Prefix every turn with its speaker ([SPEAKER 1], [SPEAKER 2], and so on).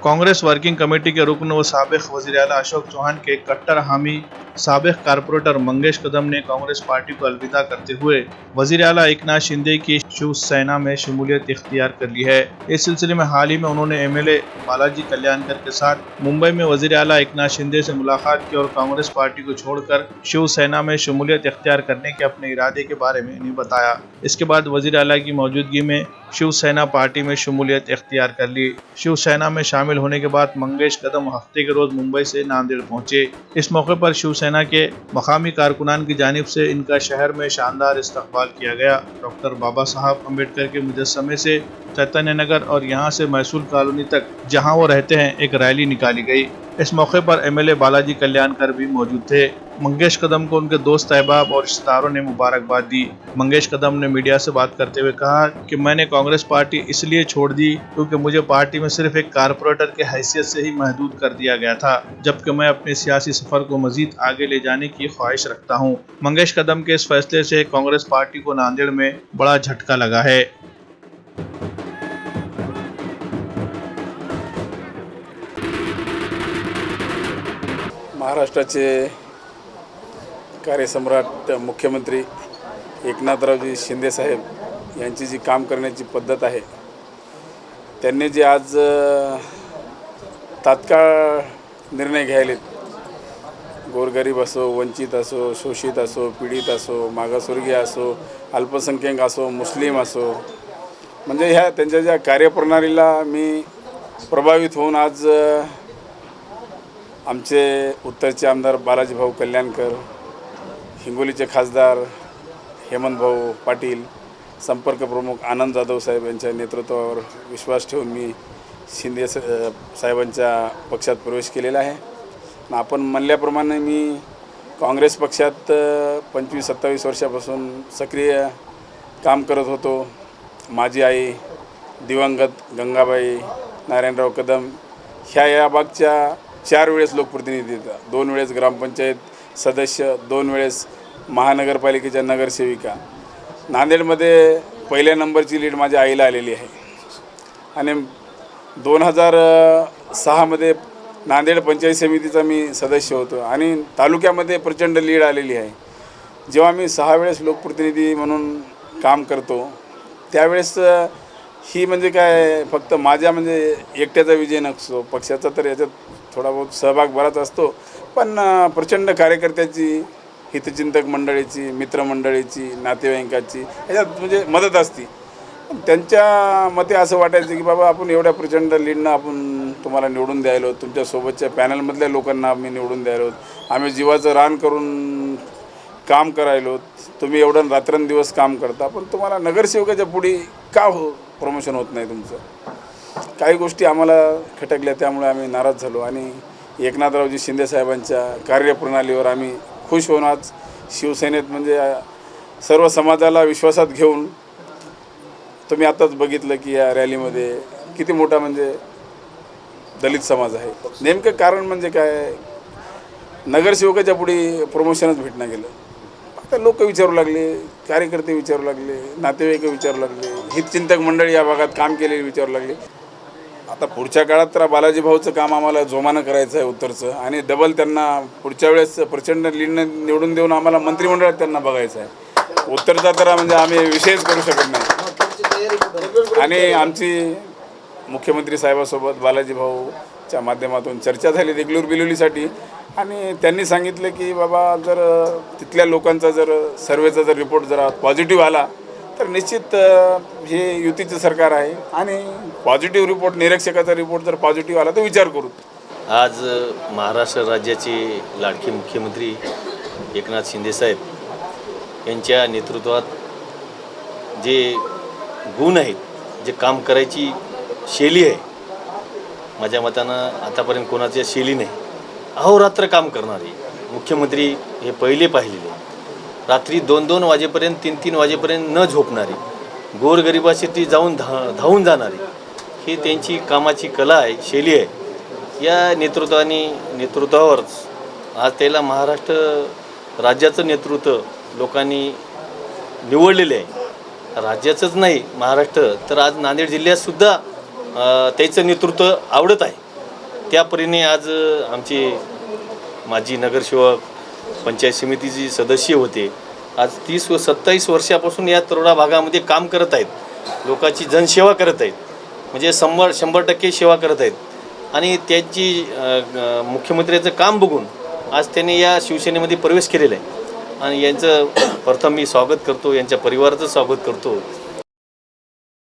[SPEAKER 1] Congress working committee के रुकन व साबिक वज़ीर आला अशोक चौहान के कट्टर हामी साबिक कारपोरेटर मंगेश कदम ने कांग्रेस पार्टी को अलविदा करते हुए वज़ीर आला एकनाथ शिंदे की शिवसेना में शमूलियत इख्तियार कर ली है। इस सिलसिले में हाल ही में उन्होंने एमएलए बालाजी कल्याणकर के साथ मुंबई में वज़ीर आला एकनाथ शिंदे से मुलाकात की और कांग्रेस पार्टी को छोड़कर शिवसेना में शमूलियत इख्तियार करने के अपने इरादे के बारे में इन्हें बताया। इसके बाद वज़ीर आला की मौजूदगी में शिवसेना पार्टी में शमूलियत इख्तियार कर ली। शिवसेना में शामिल होने के बाद मंगेश कदम हफ्ते के रोज मुंबई से नांदेड़ पहुंचे। इस मौके पर शिवसेना के मकामी कारकुनान की जानिब से इनका शहर में शानदार इस्तकबाल किया गया। डॉक्टर बाबा साहब अम्बेडकर के मुजस्समे से चैतन्य नगर और यहाँ से महसूल कॉलोनी तक जहाँ वो रहते हैं एक रैली निकाली गई। इस मौके पर एमएलए बालाजी कल्याणकर भी मौजूद थे। मंगेश कदम को उनके दोस्त अहबाब और रिश्तेदारों ने मुबारकबाद दी। मंगेश कदम ने मीडिया से बात करते हुए कहा कि मैंने कांग्रेस पार्टी इसलिए छोड़ दी क्योंकि मुझे पार्टी में सिर्फ एक कारपोरेटर के हैसियत से ही महदूद कर दिया गया था, जबकि मैं अपने सियासी सफर को मजीद आगे ले जाने की ख्वाहिश रखता हूं। मंगेश कदम के इस फैसले से कांग्रेस पार्टी को नांदेड़ में बड़ा झटका लगा है।
[SPEAKER 2] महाराष्ट्राचे कार्यसम्राट मुख्यमंत्री एकनाथरावजी शिंदे साहेब यांची जी काम करण्याची पद्धत आहे, त्यांनी जे आज तात्काळ निर्णय घ्यायलेत, गोरगरीब असो, वंचित असो, शोषित असो, पीडित असो, मागासवर्गीय असो, अल्पसंख्याक असो, मुस्लिम असो, म्हणजे ह्या त्यांच्या ज्या कार्यप्रणालीला मी प्रभावित होऊन आज आमचे उत्तरचे आमदार बालाजी भाऊ कल्याणकर, हिंगोलीचे खासदार हेमंत भाऊ पाटील, संपर्क प्रमुख आनंद जाधव साहेब यांच्या नेतृत्वावर विश्वास ठेवून मी शिंदे साहेबांच्या पक्षात प्रवेश केलेला आहे। आपण म्हणल्याप्रमाणे मी काँग्रेस पक्षात 25-27 वर्षापासून सक्रिय काम करत होतो। माझी आई दिवंगत गंगाबाई नारायणराव कदम ह्या या भागच्या 4 वेळेस लोकप्रतिनिधी, 2 वेळेस ग्रामपंचायत सदस्य, 2 वेळेस महानगरपालिकेच्या नगरसेविका। नांदेडमध्ये पहिल्या नंबरची लीड माझ्या आईला आलेली आहे आणि 2006 मध्ये नांदेड पंचायत समितीचा मी सदस्य होतो आणि तालुक्यामध्ये प्रचंड लीड आलेली आहे। जेव्हा मी 6 वेळेस लोकप्रतिनिधी म्हणून काम करतो त्यावेळेस ही म्हणजे काय फक्त माझ्या म्हणजे एकट्याचा विजय नसतो, पक्षाचा तर याच्यात थोडा बहुत सहभाग बराच असतो, पण प्रचंड कार्यकर्त्याची, हितचिंतक मंडळीची, मित्रमंडळीची, नातेवाईकांची याच्यात म्हणजे मदत असते। त्यांच्या मते असं वाटायचं की बाबा आपण एवढ्या प्रचंड लीडनं आपण तुम्हाला निवडून द्यायलो, तुमच्या सोबतच्या पॅनलमधल्या लोकांना आम्ही निवडून द्यायलो, आम्ही जीवाचं रान करून काम करायलो, तुम्ही एवढं रात्रंदिवस काम करता, पण तुम्हाला नगरसेवकाच्या पुढे का प्रमोशन होत नाही तुमचं। काही गोष्टी आम्हाला खटकल्या, त्यामुळे आम्ही नाराज झालो आणि एकनाथरावजी शिंदे साहेबांच्या कार्यप्रणालीवर आम्ही खुश होऊन आज शिवसेनेत म्हणजे सर्व समाजाला विश्वासात घेऊन, तुम्ही आताच बघितलं की या रॅलीमध्ये किती मोठा म्हणजे दलित समाज आहे। नेमकं कारण म्हणजे काय, नगरसेवकाच्या पुढे प्रमोशनच भेटणं गेलं। आता लोक विचारू लागले, कार्यकर्ते विचारू लागले, नातेवाईक विचारू लागले, हितचिंतक मंडळी या भागात काम केलेले विचारू लागले। आता पुढच्या काळात तर बालाजी भाऊचं काम आम्हाला जोमानं करायचं आहे उत्तरचं, आणि डबल त्यांना पुढच्या वेळेस प्रचंड लीडनं निवडून देऊन आम्हाला मंत्रिमंडळात त्यांना बघायचं आहे। उत्तरचा तर म्हणजे आम्ही विषयच करू शकत नाही। आणि आमची मुख्यमंत्री साहेबासोबत बालाजी भाऊच्या माध्यमातून चर्चा झाली देगलूर बिलोलीसाठी, आणि त्यांनी सांगितलं की बाबा जर तिथल्या लोकांचा जर सर्वेचा जर रिपोर्ट जरा पॉझिटिव्ह आला तर निश्चित हे युतीचं सरकार आहे, आणि पॉझिटिव्ह रिपोर्ट, निरीक्षकाचा रिपोर्ट जर पॉझिटिव्ह आला तर विचार करू।
[SPEAKER 3] आज महाराष्ट्र राज्याचे लाडके मुख्यमंत्री एकनाथ शिंदे साहेब यांच्या नेतृत्वात जे गुण आहेत, जे काम करायची शैली आहे, माझ्या मतानं आतापर्यंत कोणाची शैली नाही। अहोरात्र काम करणारे मुख्यमंत्री हे पहिले पाहिलेले, रात्री 2-2 वाजेपर्यंत, 3-3 वाजेपर्यंत न झोपणारी, गोरगरिबासाठी जाऊन धावून जाणारी, ही त्यांची कामाची कला आहे, शैली आहे। या नेतृत्वावरच आज त्याला महाराष्ट्र राज्याचं नेतृत्व लोकांनी निवडलेले आहे। राज्याचंच नाही महाराष्ट्र तर आज नांदेड जिल्ह्यातसुद्धा त्याचं नेतृत्व आवडत आहे। त्या परीने आज आमचे माजी नगरसेवक पंचायत समितीचे सदस्य होते, आज 27 वर्षापासून या तरोडा भागामध्ये काम करत आहेत, लोकांची जनसेवा करत आहेत, म्हणजे 100% सेवा करत आहेत. आणि त्यांची मुख्यमंत्र्याचं काम बघून आज त्यांनी या शिवसेनेमध्ये प्रवेश केलेला आहे. आणि यांचं प्रथम मी स्वागत करतो, यांच्या परिवाराचं स्वागत करतो.